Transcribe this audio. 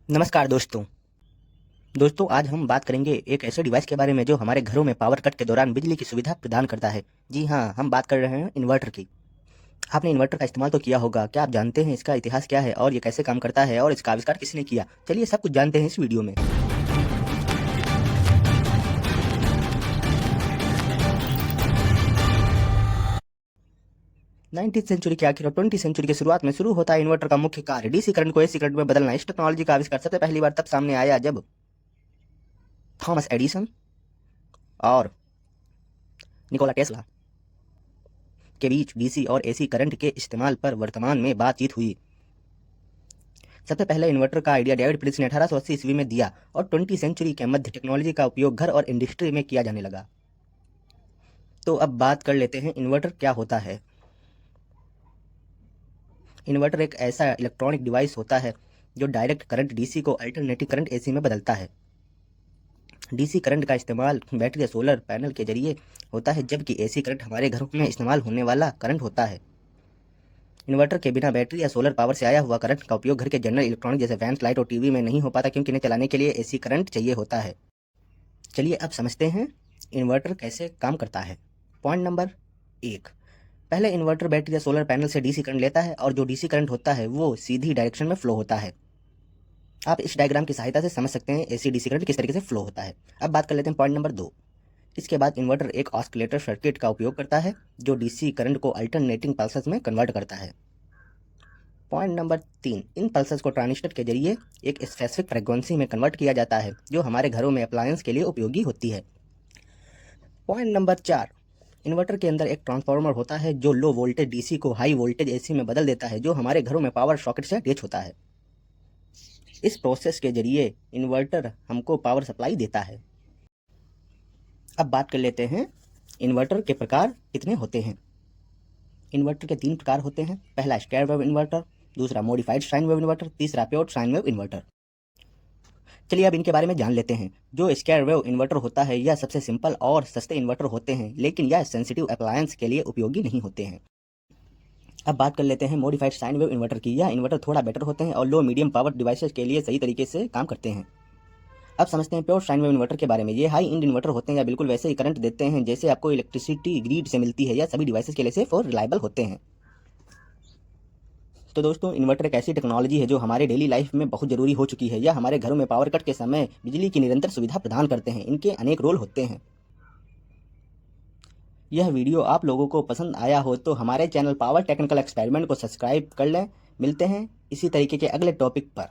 नमस्कार दोस्तों आज हम बात करेंगे एक ऐसे डिवाइस के बारे में जो हमारे घरों में पावर कट के दौरान बिजली की सुविधा प्रदान करता है। जी हाँ, हम बात कर रहे हैं इन्वर्टर की। आपने इन्वर्टर का इस्तेमाल तो किया होगा। क्या आप जानते हैं इसका इतिहास क्या है और ये कैसे काम करता है और इसका आविष्कार किसने किया? चलिए सब कुछ जानते हैं इस वीडियो में। 19वीं सेंचुरी के आखिर और 20वीं सेंचुरी की शुरुआत में शुरू होता है इन्वर्टर का मुख्य कार्य डीसी करंट को एसी करंट में बदलना। इस टेक्नोलॉजी का आविष्कार सबसे पहली बार तब सामने आया जब थॉमस एडिसन और निकोला टेस्ला के बीच डीसी और एसी करंट के इस्तेमाल पर वर्तमान में बातचीत हुई। सबसे पहले इन्वर्टर का आइडिया डेविड प्रिंस ने 1880 ईस्वी में दिया और 20वीं सेंचुरी के मध्य टेक्नोलॉजी का उपयोग घर और इंडस्ट्री में किया जाने लगा। तो अब बात कर लेते हैं इन्वर्टर क्या होता है। इन्वर्टर एक ऐसा इलेक्ट्रॉनिक डिवाइस होता है जो डायरेक्ट करंट डीसी को अल्टरनेटिव करंट एसी में बदलता है। डीसी करंट का इस्तेमाल बैटरी या सोलर पैनल के जरिए होता है, जबकि एसी करंट हमारे घरों में इस्तेमाल होने वाला करंट होता है। इन्वर्टर के बिना बैटरी या सोलर पावर से आया हुआ करंट का उपयोग घर के जनरल इलेक्ट्रॉनिक जैसे फैंस, लाइट और टीवी में नहीं हो पाता, क्योंकि इन्हें चलाने के लिए एसी करंट चाहिए होता है। चलिए अब समझते हैं इन्वर्टर कैसे काम करता है। पॉइंट नंबर 1, पहले इन्वर्टर बैटरी या सोलर पैनल से डीसी करंट लेता है और जो डीसी करंट होता है वो सीधी डायरेक्शन में फ्लो होता है। आप इस डायग्राम की सहायता से समझ सकते हैं एसी डीसी करंट किस तरीके से फ्लो होता है। अब बात कर लेते हैं पॉइंट नंबर 2। इसके बाद इन्वर्टर एक ऑस्किलेटर सर्किट का उपयोग करता है जो डीसी करंट को अल्टरनेटिंग पल्सेस में कन्वर्ट करता है। पॉइंट नंबर 3, इन पल्सेस को ट्रांजिस्टर के जरिए एक स्पेसिफिक फ्रीक्वेंसी में कन्वर्ट किया जाता है जो हमारे घरों में अप्लायंस के लिए उपयोगी होती है। पॉइंट नंबर 4, इन्वर्टर के अंदर एक ट्रांसफार्मर होता है जो लो वोल्टेज डीसी को हाई वोल्टेज एसी में बदल देता है, जो हमारे घरों में पावर सॉकेट से अटैच होता है। इस प्रोसेस के जरिए इन्वर्टर हमको पावर सप्लाई देता है। अब बात कर लेते हैं इन्वर्टर के प्रकार कितने होते हैं। इन्वर्टर के 3 प्रकार होते हैं। पहला स्क्वायर वेव इन्वर्टर, दूसरा मॉडिफाइड साइन वेव इन्वर्टर, तीसरा प्योर साइन वेव इन्वर्टर। चलिए अब इनके बारे में जान लेते हैं। जो स्क्वायर वेव इन्वर्टर होता है यह सबसे सिंपल और सस्ते इन्वर्टर होते हैं, लेकिन यह सेंसिटिव अप्लायंस के लिए उपयोगी नहीं होते हैं। अब बात कर लेते हैं मॉडिफाइड साइन वेव इन्वर्टर की। यह इन्वर्टर थोड़ा बेटर होते हैं और लो मीडियम पावर डिवाइसेस के लिए सही तरीके से काम करते हैं। अब समझते हैं प्योर साइन वेव इन्वर्टर के बारे में। ये हाई एंड इन्वर्टर होते हैं या बिल्कुल वैसे ही करंट देते हैं जैसे आपको इलेक्ट्रिसिटी ग्रिड से मिलती है। यह सभी डिवाइसेस के लिए सेफ और रिलायबल होते हैं। तो दोस्तों, इन्वर्टर एक ऐसी टेक्नोलॉजी है जो हमारे डेली लाइफ में बहुत ज़रूरी हो चुकी है। यह हमारे घरों में पावर कट के समय बिजली की निरंतर सुविधा प्रदान करते हैं। इनके अनेक रोल होते हैं। यह वीडियो आप लोगों को पसंद आया हो तो हमारे चैनल पावर टेक्निकल एक्सपेरिमेंट को सब्सक्राइब कर लें। मिलते हैं इसी तरीके के अगले टॉपिक पर।